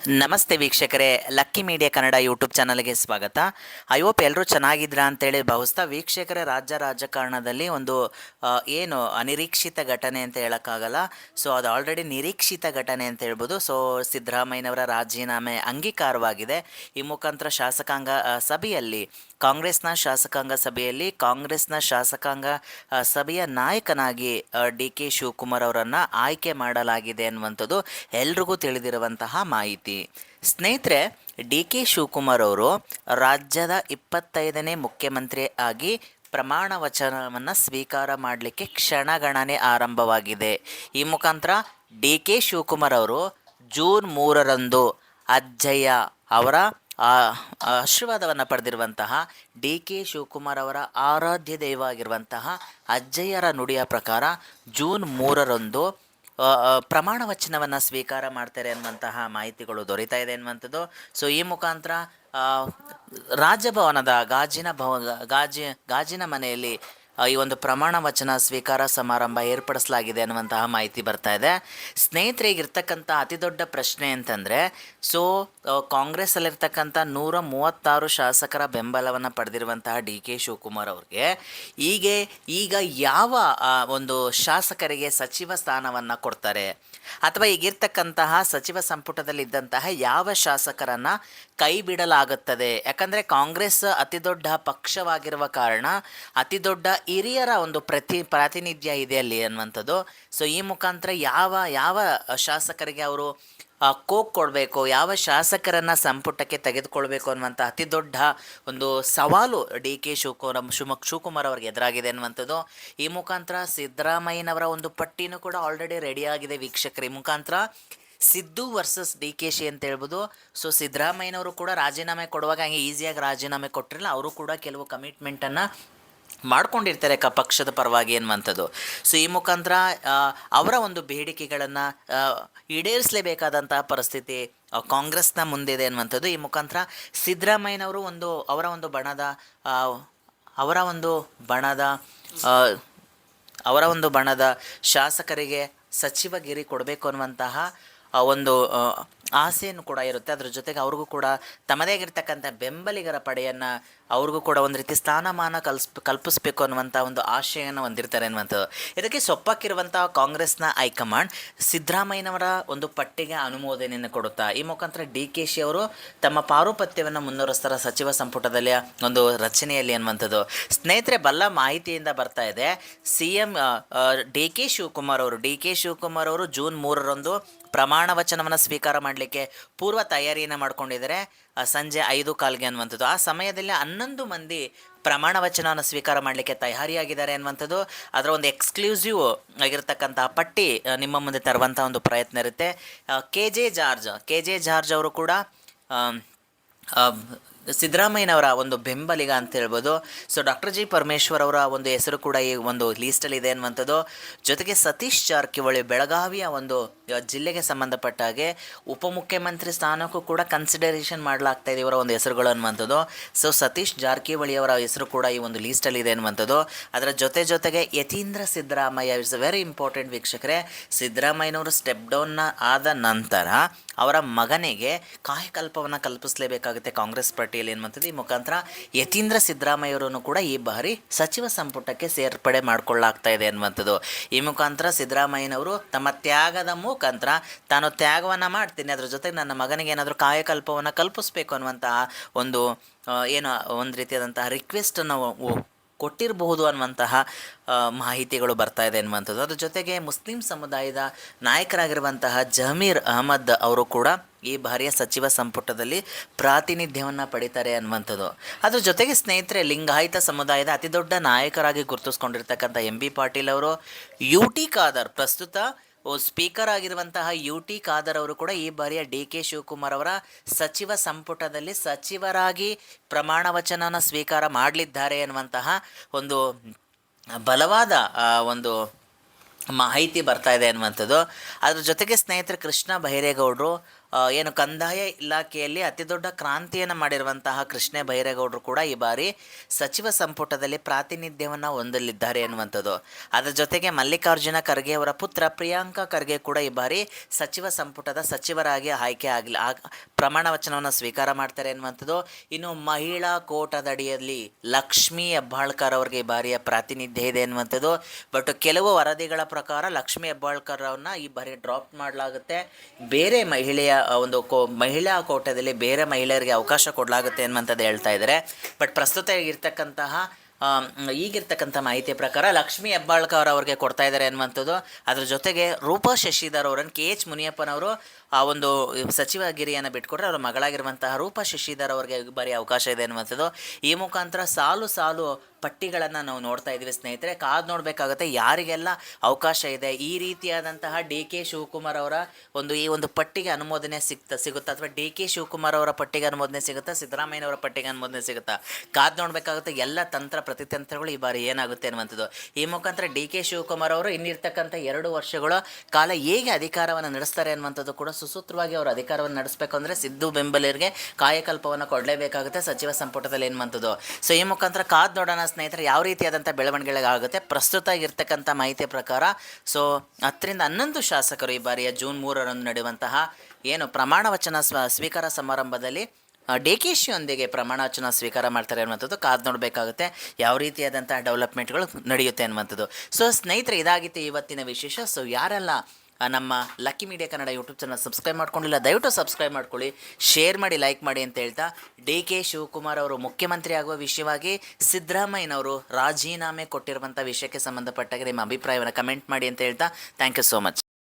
ನಮಸ್ತೆ ವೀಕ್ಷಕರೇ, lucky media Kannada YouTube ಚಾನಲ್ಗೆ ಸ್ವಾಗತ. ಐ ಹೋಪ್ ಎಲ್ಲರೂ ಚೆನ್ನಾಗಿದ್ರಾ ಅಂತೇಳಿ ಭಾವಿಸ್ತಾ, ವೀಕ್ಷಕರೇ, ರಾಜ್ಯ ರಾಜಕಾರಣದಲ್ಲಿ ಒಂದು ಏನು ಅನಿರೀಕ್ಷಿತ ಘಟನೆ ಅಂತ ಹೇಳೋಕ್ಕಾಗಲ್ಲ. ಸೊ ಅದು ಆಲ್ರೆಡಿ ನಿರೀಕ್ಷಿತ ಘಟನೆ ಅಂತ ಹೇಳ್ಬೋದು. ಸೊ ಸಿದ್ದರಾಮಯ್ಯನವರ ರಾಜೀನಾಮೆ ಅಂಗೀಕಾರವಾಗಿದೆ. ಈ ಮುಖಾಂತರ ಶಾಸಕಾಂಗ ಸಭೆಯಲ್ಲಿ ಕಾಂಗ್ರೆಸ್ನ ಶಾಸಕಾಂಗ ಸಭೆಯ ನಾಯಕನಾಗಿ ಡಿ ಕೆ ಶಿವಕುಮಾರ್ ಅವರನ್ನು ಆಯ್ಕೆ ಮಾಡಲಾಗಿದೆ ಅನ್ನುವಂಥದ್ದು ಎಲ್ರಿಗೂ ತಿಳಿದಿರುವಂತಹ ಮಾಹಿತಿ. ಸ್ನೇಹಿತರೆ, ಡಿ ಕೆ ಶಿವಕುಮಾರ್ ಅವರು ರಾಜ್ಯದ 25ನೇ ಮುಖ್ಯಮಂತ್ರಿ ಆಗಿ ಪ್ರಮಾಣ ವಚನವನ್ನು ಸ್ವೀಕಾರ ಮಾಡಲಿಕ್ಕೆ ಕ್ಷಣಗಣನೆ ಆರಂಭವಾಗಿದೆ. ಈ ಮುಖಾಂತರ ಡಿ ಕೆ ಶಿವಕುಮಾರ್ ಅವರು ಜೂನ್ 3ರಂದು ಅಜ್ಜಯ್ಯ ಅವರ ಆಶೀರ್ವಾದವನ್ನು ಪಡೆದಿರುವಂತಹ ಡಿ ಕೆ ಶಿವಕುಮಾರ್ ಅವರ ಆರಾಧ್ಯ ದೈವ ಆಗಿರುವಂತಹ ಅಜ್ಜಯ್ಯರ ನುಡಿಯ ಪ್ರಕಾರ ಜೂನ್ 3ರಂದು ಪ್ರಮಾಣ ವಚನವನ್ನು ಸ್ವೀಕಾರ ಮಾಡ್ತಾರೆ ಅನ್ನುವಂತಹ ಮಾಹಿತಿಗಳು ದೊರೀತಾ ಇದೆ ಅನ್ನುವಂಥದ್ದು. ಸೊ ಈ ಮುಖಾಂತರ ರಾಜಭವನದ ಗಾಜಿನ ಮನೆಯಲ್ಲಿ ಈ ಒಂದು ಪ್ರಮಾಣ ವಚನ ಸ್ವೀಕಾರ ಸಮಾರಂಭ ಏರ್ಪಡಿಸಲಾಗಿದೆ ಅನ್ನುವಂತಹ ಮಾಹಿತಿ ಬರ್ತಾ ಇದೆ. ಸ್ನೇಹಿತರಿಗಿರ್ತಕ್ಕಂಥ ಅತಿ ದೊಡ್ಡ ಪ್ರಶ್ನೆ ಅಂತಂದರೆ, ಸೊ ಕಾಂಗ್ರೆಸ್ಸಲ್ಲಿರ್ತಕ್ಕಂಥ 136 ಶಾಸಕರ ಬೆಂಬಲವನ್ನು ಪಡೆದಿರುವಂತಹ ಡಿ ಕೆ ಶಿವಕುಮಾರ್ ಅವ್ರಿಗೆ ಈಗ ಯಾವ ಒಂದು ಶಾಸಕರಿಗೆ ಸಚಿವ ಸ್ಥಾನವನ್ನು ಕೊಡ್ತಾರೆ, ಅಥವಾ ಈಗಿರ್ತಕ್ಕಂತಹ ಸಚಿವ ಸಂಪುಟದಲ್ಲಿದ್ದಂತಹ ಯಾವ ಶಾಸಕರನ್ನು ಕೈ ಬಿಡಲಾಗುತ್ತದೆ? ಯಾಕಂದರೆ ಕಾಂಗ್ರೆಸ್ ಅತಿ ದೊಡ್ಡ ಪಕ್ಷವಾಗಿರುವ ಕಾರಣ ಅತಿ ದೊಡ್ಡ ಹಿರಿಯರ ಒಂದು ಪ್ರಾತಿನಿಧ್ಯ ಇದೆ ಅಲ್ಲಿ ಅನ್ನುವಂಥದ್ದು. ಸೊ ಈ ಮುಖಾಂತರ ಯಾವ ಶಾಸಕರಿಗೆ ಅವರು ಕೋಕ್ ಕೊಡಬೇಕು, ಯಾವ ಶಾಸಕರನ್ನು ಸಂಪುಟಕ್ಕೆ ತೆಗೆದುಕೊಳ್ಬೇಕು ಅನ್ನುವಂಥ ಅತಿ ದೊಡ್ಡ ಒಂದು ಸವಾಲು ಡಿ ಕೆ ಶಿವಕುಮಾರ್ ಅವ್ರಿಗೆ ಎದುರಾಗಿದೆ ಅನ್ನುವಂಥದ್ದು. ಈ ಮುಖಾಂತರ ಸಿದ್ದರಾಮಯ್ಯನವರ ಒಂದು ಪಟ್ಟಿನೂ ಕೂಡ ಆಲ್ರೆಡಿ ರೆಡಿಯಾಗಿದೆ ವೀಕ್ಷಕರ. ಈ ಮುಖಾಂತರ Siddu versus D K she ಅಂತ ಹೇಳ್ಬೋದು. ಸೊ ಸಿದ್ದರಾಮಯ್ಯನವರು ಕೂಡ ರಾಜೀನಾಮೆ ಕೊಡುವಾಗ ಹಂಗೆ ಈಸಿಯಾಗಿ ರಾಜೀನಾಮೆ ಕೊಟ್ಟಿರಲ್ಲ, ಅವರು ಕೂಡ ಕೆಲವು ಕಮಿಟ್ಮೆಂಟನ್ನು ಮಾಡ್ಕೊಂಡಿರ್ತಾರೆ ಪಕ್ಷದ ಪರವಾಗಿ ಅನ್ನುವಂಥದ್ದು. ಸೊ ಈ ಮುಖಾಂತರ ಅವರ ಒಂದು ಬೇಡಿಕೆಗಳನ್ನು ಈಡೇರಿಸಲೇಬೇಕಾದಂತಹ ಪರಿಸ್ಥಿತಿ ಕಾಂಗ್ರೆಸ್ನ ಮುಂದಿದೆ ಅನ್ನುವಂಥದ್ದು. ಈ ಮುಖಾಂತರ ಸಿದ್ದರಾಮಯ್ಯನವರು ಅವರ ಒಂದು ಬಣದ ಶಾಸಕರಿಗೆ ಸಚಿವಗಿರಿ ಕೊಡಬೇಕು ಅನ್ನುವಂತಹ ಒಂದು ಆಸೆಯನ್ನು ಕೂಡ ಇರುತ್ತೆ. ಅದ್ರ ಜೊತೆಗೆ ಅವ್ರಿಗೂ ಕೂಡ ತಮ್ಮದೇ ಆಗಿರ್ತಕ್ಕಂಥ ಬೆಂಬಲಿಗರ ಪಡೆಯನ್ನು ಅವ್ರಿಗೂ ಕೂಡ ಒಂದು ರೀತಿ ಸ್ಥಾನಮಾನ ಕಲ್ಪಿಸಬೇಕು ಅನ್ನುವಂಥ ಒಂದು ಆಶೆಯನ್ನು ಹೊಂದಿರ್ತಾರೆ ಅನ್ನುವಂಥದ್ದು. ಇದಕ್ಕೆ ಸೊಪ್ಪಾಕಿರುವಂತಹ ಕಾಂಗ್ರೆಸ್ನ ಹೈಕಮಾಂಡ್ ಸಿದ್ದರಾಮಯ್ಯನವರ ಒಂದು ಪಟ್ಟಿಗೆ ಅನುಮೋದನೆಯನ್ನು ಕೊಡುತ್ತಾ ಈ ಮುಖಾಂತರ ಡಿ ಕೆ ಶಿ ಅವರು ತಮ್ಮ ಪಾರುಪತ್ಯವನ್ನು ಮುಂದುವರಿಸ್ತಾರೆ ಸಚಿವ ಸಂಪುಟದಲ್ಲಿ ಒಂದು ರಚನೆಯಲ್ಲಿ ಅನ್ನುವಂಥದ್ದು. ಸ್ನೇಹಿತರೆ, ಬಲ್ಲ ಮಾಹಿತಿಯಿಂದ ಬರ್ತಾ ಇದೆ, CM ಡಿ ಕೆ ಶಿವಕುಮಾರ್ ಅವರು ಜೂನ್ 3ರಂದು ಪ್ರಮಾಣ ವಚನವನ್ನು ಸ್ವೀಕಾರ ಮಾಡಲಿಕ್ಕೆ ಪೂರ್ವ ತಯಾರಿಯನ್ನು ಮಾಡ್ಕೊಂಡಿದ್ದಾರೆ ಸಂಜೆ 5:15 ಅನ್ನುವಂಥದ್ದು. ಆ ಸಮಯದಲ್ಲಿ 11 ಮಂದಿ ಪ್ರಮಾಣ ವಚನವನ್ನು ಸ್ವೀಕಾರ ಮಾಡಲಿಕ್ಕೆ ತಯಾರಿಯಾಗಿದ್ದಾರೆ ಅನ್ನುವಂಥದ್ದು. ಅದರ ಒಂದು ಎಕ್ಸ್ಕ್ಲೂಸಿವ್ ಆಗಿರ್ತಕ್ಕಂಥ ಪಟ್ಟಿ ನಿಮ್ಮ ಮುಂದೆ ತರುವಂಥ ಒಂದು ಪ್ರಯತ್ನ ಇರುತ್ತೆ. ಕೆ ಜೆ ಜಾರ್ಜ್ ಅವರು ಕೂಡ ಸಿದ್ದರಾಮಯ್ಯನವರ ಒಂದು ಬೆಂಬಲಿಗ ಅಂತ ಹೇಳ್ಬೋದು. ಸೊ ಡಾಕ್ಟರ್ ಜಿ ಪರಮೇಶ್ವರ್ ಅವರ ಒಂದು ಹೆಸರು ಕೂಡ ಈ ಒಂದು ಲೀಸ್ಟಲ್ಲಿ ಇದೆ ಅನ್ನುವಂಥದ್ದು. ಜೊತೆಗೆ ಸತೀಶ್ ಜಾರಕಿಹೊಳಿ ಬೆಳಗಾವಿಯ ಒಂದು ಜಿಲ್ಲೆಗೆ ಸಂಬಂಧಪಟ್ಟ ಹಾಗೆ ಉಪಮುಖ್ಯಮಂತ್ರಿ ಸ್ಥಾನಕ್ಕೂ ಕೂಡ ಕನ್ಸಿಡರೇಷನ್ ಮಾಡಲಾಗ್ತಾ ಇದೆ ಇವರ ಒಂದು ಹೆಸರುಗಳು ಅನ್ನುವಂಥದ್ದು. ಸೊ ಸತೀಶ್ ಜಾರಕಿಹೊಳಿ ಅವರ ಹೆಸರು ಕೂಡ ಈ ಒಂದು ಲೀಸ್ಟಲ್ಲಿ ಇದೆ ಅನ್ನುವಂಥದ್ದು. ಅದರ ಜೊತೆಗೆ Yathindra Siddaramaiah is very important ವೀಕ್ಷಕರೇ. ಸಿದ್ದರಾಮಯ್ಯನವರು ಸ್ಟೆಪ್ ಡೌನ್ನ ಆದ ನಂತರ ಅವರ ಮಗನಿಗೆ ಕಾಯಕಲ್ಪವನ್ನು ಕಲ್ಪಿಸಲೇಬೇಕಾಗುತ್ತೆ ಕಾಂಗ್ರೆಸ್ ಪಾರ್ಟಿಯಲ್ಲಿ ಅನ್ನುವಂಥದ್ದು. ಈ ಮುಖಾಂತರ ಯತೀಂದ್ರ ಸಿದ್ದರಾಮಯ್ಯವರನ್ನು ಕೂಡ ಈ ಬಾರಿ ಸಚಿವ ಸಂಪುಟಕ್ಕೆ ಸೇರ್ಪಡೆ ಮಾಡಿಕೊಳ್ಳಾಗ್ತಾ ಇದೆ ಅನ್ನುವಂಥದ್ದು. ಈ ಮುಖಾಂತರ ಸಿದ್ದರಾಮಯ್ಯನವರು ತಮ್ಮ ತ್ಯಾಗದ ಮುಖಾಂತರ ತಾನು ತ್ಯಾಗವನ್ನು ಮಾಡ್ತೀನಿ, ಅದ್ರ ಜೊತೆಗೆ ನನ್ನ ಮಗನಿಗೆ ಏನಾದರೂ ಕಾಯಕಲ್ಪವನ್ನು ಕಲ್ಪಿಸಬೇಕು ಅನ್ನುವಂತಹ ಒಂದು ಒಂದು ರೀತಿಯಾದಂತಹ ರಿಕ್ವೆಸ್ಟನ್ನು ಕೊಟ್ಟಿರಬಹುದು ಅನ್ನುವಂತಹ ಮಾಹಿತಿಗಳು ಬರ್ತಾ ಇದೆ ಅನ್ನುವಂಥದ್ದು. ಅದ್ರ ಜೊತೆಗೆ ಮುಸ್ಲಿಂ ಸಮುದಾಯದ ನಾಯಕರಾಗಿರುವಂತಹ ಜಮೀರ್ ಅಹಮದ್ ಅವರು ಕೂಡ ಈ ಬಾರಿಯ ಸಚಿವ ಸಂಪುಟದಲ್ಲಿ ಪ್ರಾತಿನಿಧ್ಯವನ್ನು ಪಡಿತಾರೆ ಅನ್ನುವಂಥದ್ದು. ಅದ್ರ ಜೊತೆಗೆ ಸ್ನೇಹಿತರೆ, ಲಿಂಗಾಯತ ಸಮುದಾಯದ ಅತಿ ದೊಡ್ಡ ನಾಯಕರಾಗಿ ಗುರುತಿಸ್ಕೊಂಡಿರ್ತಕ್ಕಂಥ MB ಪಾಟೀಲ್ ಅವರು, UT ಖಾದರ್ ಪ್ರಸ್ತುತ ಸ್ಪೀಕರ್ ಆಗಿರುವಂತಹ UT ಖಾದರ್ ಅವರು ಕೂಡ ಈ ಬಾರಿಯ ಡಿ ಕೆ ಶಿವಕುಮಾರ್ ಅವರ ಸಚಿವ ಸಂಪುಟದಲ್ಲಿ ಸಚಿವರಾಗಿ ಪ್ರಮಾಣ ವಚನನ ಸ್ವೀಕಾರ ಮಾಡಲಿದ್ದಾರೆ ಅನ್ನುವಂತಹ ಒಂದು ಬಲವಾದ ಒಂದು ಮಾಹಿತಿ ಬರ್ತಾ ಇದೆ ಅನ್ನುವಂಥದ್ದು. ಅದ್ರ ಜೊತೆಗೆ ಸ್ನೇಹಿತರೆ, ಕೃಷ್ಣ ಬೈರೇಗೌಡರು ಏನು ಕಂದಾಯ ಇಲಾಖೆಯಲ್ಲಿ ಅತಿ ದೊಡ್ಡ ಕ್ರಾಂತಿಯನ್ನು ಮಾಡಿರುವಂತಹ ಕೃಷ್ಣ ಬೈರೇಗೌಡರು ಕೂಡ ಈ ಬಾರಿ ಸಚಿವ ಸಂಪುಟದಲ್ಲಿ ಪ್ರಾತಿನಿಧ್ಯವನ್ನು ಹೊಂದಲಿದ್ದಾರೆ ಎನ್ನುವಂಥದ್ದು. ಅದರ ಜೊತೆಗೆ ಮಲ್ಲಿಕಾರ್ಜುನ ಖರ್ಗೆ ಅವರ ಪುತ್ರ ಪ್ರಿಯಾಂಕ ಖರ್ಗೆ ಕೂಡ ಈ ಬಾರಿ ಸಚಿವ ಸಂಪುಟದ ಸಚಿವರಾಗಿ ಆಯ್ಕೆ ಆಗಲಿ ಪ್ರಮಾಣ ವಚನವನ್ನು ಸ್ವೀಕಾರ ಮಾಡ್ತಾರೆ ಎನ್ನುವಂಥದ್ದು. ಇನ್ನು ಮಹಿಳಾ ಕೋಟಾದಡಿಯಲ್ಲಿ ಲಕ್ಷ್ಮೀ ಹೆಬ್ಬಾಳ್ಕರ್ ಅವ್ರಿಗೆ ಈ ಬಾರಿಯ ಪ್ರಾತಿನಿಧ್ಯ ಇದೆ ಎನ್ನುವಂಥದ್ದು. ಬಟ್ ಕೆಲವು ವರದಿಗಳ ಪ್ರಕಾರ ಲಕ್ಷ್ಮೀ ಹೆಬ್ಬಾಳ್ಕರ್ ಅವ್ರನ್ನ ಈ ಬಾರಿ ಡ್ರಾಪ್ ಮಾಡಲಾಗುತ್ತೆ. ಬೇರೆ ಮಹಿಳಾ ಕೋಟಾದಲ್ಲಿ ಬೇರೆ ಮಹಿಳೆಯರಿಗೆ ಅವಕಾಶ ಕೊಡಲಾಗುತ್ತೆ ಅನ್ನುವಂಥದ್ದು ಹೇಳ್ತಾ ಇದ್ದಾರೆ. ಬಟ್ ಪ್ರಸ್ತುತ ಈಗಿರ್ತಕ್ಕಂಥ ಮಾಹಿತಿಯ ಪ್ರಕಾರ ಲಕ್ಷ್ಮೀ ಹೆಬ್ಬಾಳ್ಕರ್ ಅವ್ರಿಗೆ ಕೊಡ್ತಾ ಇದ್ದಾರೆ ಅನ್ನುವಂಥದ್ದು. ಅದ್ರ ಜೊತೆಗೆ ರೂಪಾ ಶಶಿಧರ್ ಅವರನ್ನು KH ಮುನಿಯಪ್ಪನವರು ಆ ಒಂದು ಸಚಿವಗಿರಿಯನ್ನು ಬಿಟ್ಕೊಟ್ರೆ ಅವರ ಮಗಳಾಗಿರುವಂತಹ ರೂಪಾ ಶಶಿಧರ್ ಅವರಿಗೆ ಬಾರಿ ಅವಕಾಶ ಇದೆ ಅನ್ನುವಂಥದ್ದು. ಈ ಮುಖಾಂತರ ಸಾಲು ಪಟ್ಟಿಗಳನ್ನು ನಾವು ನೋಡ್ತಾ ಇದ್ದೀವಿ ಸ್ನೇಹಿತರೆ. ಕಾದು ನೋಡಬೇಕಾಗುತ್ತೆ ಯಾರಿಗೆಲ್ಲ ಅವಕಾಶ ಇದೆ. ಈ ರೀತಿಯಾದಂತಹ DK ಶಿವಕುಮಾರ್ ಅವರ ಈ ಒಂದು ಪಟ್ಟಿಗೆ ಅನುಮೋದನೆ ಸಿಗುತ್ತಾ, ಅಥವಾ DK ಶಿವಕುಮಾರ್ ಅವರ ಪಟ್ಟಿಗೆ ಅನುಮೋದನೆ ಸಿಗುತ್ತಾ, ಸಿದ್ದರಾಮಯ್ಯನವರ ಪಟ್ಟಿಗೆ ಅನುಮೋದನೆ ಸಿಗುತ್ತಾ, ಕಾದು ನೋಡಬೇಕಾಗುತ್ತೆ. ಎಲ್ಲ ಪ್ರತಿತಂತ್ರಗಳು ಈ ಬಾರಿ ಏನಾಗುತ್ತೆ ಅನ್ನುವಂಥದ್ದು. ಈ ಮುಖಾಂತರ DK ಶಿವಕುಮಾರ್ ಅವರು ಇನ್ನಿರ್ತಕ್ಕಂಥ 2 ವರ್ಷಗಳ ಕಾಲ ಹೇಗೆ ಅಧಿಕಾರವನ್ನು ನಡೆಸ್ತಾರೆ ಅನ್ನುವಂಥದ್ದು ಕೂಡ ಸುಸೂತ್ರವಾಗಿ ಅವರು ಅಧಿಕಾರವನ್ನು ನಡೆಸಬೇಕು ಅಂದರೆ ಸಿದ್ದು ಬೆಂಬಲಿಗರಿಗೆ ಕಾಯಕಲ್ಪವನ್ನು ಕೊಡಲೇಬೇಕಾಗುತ್ತೆ ಸಚಿವ ಸಂಪುಟದಲ್ಲಿ ಎನ್ನುವಂಥದ್ದು. ಸೊ ಈ ಮುಖಾಂತರ ಕಾದು ನೋಡೋಣ ಸ್ನೇಹಿತರೆ ಯಾವ ರೀತಿಯಾದಂಥ ಬೆಳವಣಿಗೆಗಳಾಗುತ್ತೆ. ಪ್ರಸ್ತುತ ಇರ್ತಕ್ಕಂಥ ಮಾಹಿತಿಯ ಪ್ರಕಾರ 10 ರಿಂದ 11 ಶಾಸಕರು ಈ ಬಾರಿಯ ಜೂನ್ 3ರಂದು ನಡೆಯುವಂತಹ ಪ್ರಮಾಣ ವಚನ ಸ್ವೀಕಾರ ಸಮಾರಂಭದಲ್ಲಿ DKಶಿಯೊಂದಿಗೆ ಪ್ರಮಾಣ ವಚನ ಸ್ವೀಕಾರ ಮಾಡ್ತಾರೆ ಅನ್ನುವಂಥದ್ದು ಕಾದು ನೋಡಬೇಕಾಗುತ್ತೆ. ಯಾವ ರೀತಿಯಾದಂಥ ಡೆವಲಪ್ಮೆಂಟ್ಗಳು ನಡೆಯುತ್ತೆ ಅನ್ನುವಂಥದ್ದು. ಸೊ ಸ್ನೇಹಿತರೆ, ಇದಾಗಿತ್ತು ಇವತ್ತಿನ ವಿಶೇಷ. ಸೊ ಯಾರೆಲ್ಲ ನಮ್ಮ lucky media Kannada YouTube channel subscribe ಮಾಡ್ಕೊಂಡಿಲ್ಲ, ದಯವಿಟ್ಟು ಸಬ್ಸ್ಕ್ರೈಬ್ ಮಾಡ್ಕೊಳ್ಳಿ, ಶೇರ್ ಮಾಡಿ, ಲೈಕ್ ಮಾಡಿ ಅಂತ ಹೇಳ್ತಾ, DK ಶಿವಕುಮಾರ್ ಅವರು ಮುಖ್ಯಮಂತ್ರಿ ಆಗುವ ವಿಷಯವಾಗಿ ಸಿದ್ದರಾಮಯ್ಯನವರು ರಾಜೀನಾಮೆ ಕೊಟ್ಟಿರುವಂಥ ವಿಷಯಕ್ಕೆ ಸಂಬಂಧಪಟ್ಟಾಗ ನಿಮ್ಮ ಅಭಿಪ್ರಾಯವನ್ನು ಕಮೆಂಟ್ ಮಾಡಿ ಅಂತ ಹೇಳ್ತಾ, ಥ್ಯಾಂಕ್ ಯು ಸೋ ಮಚ್.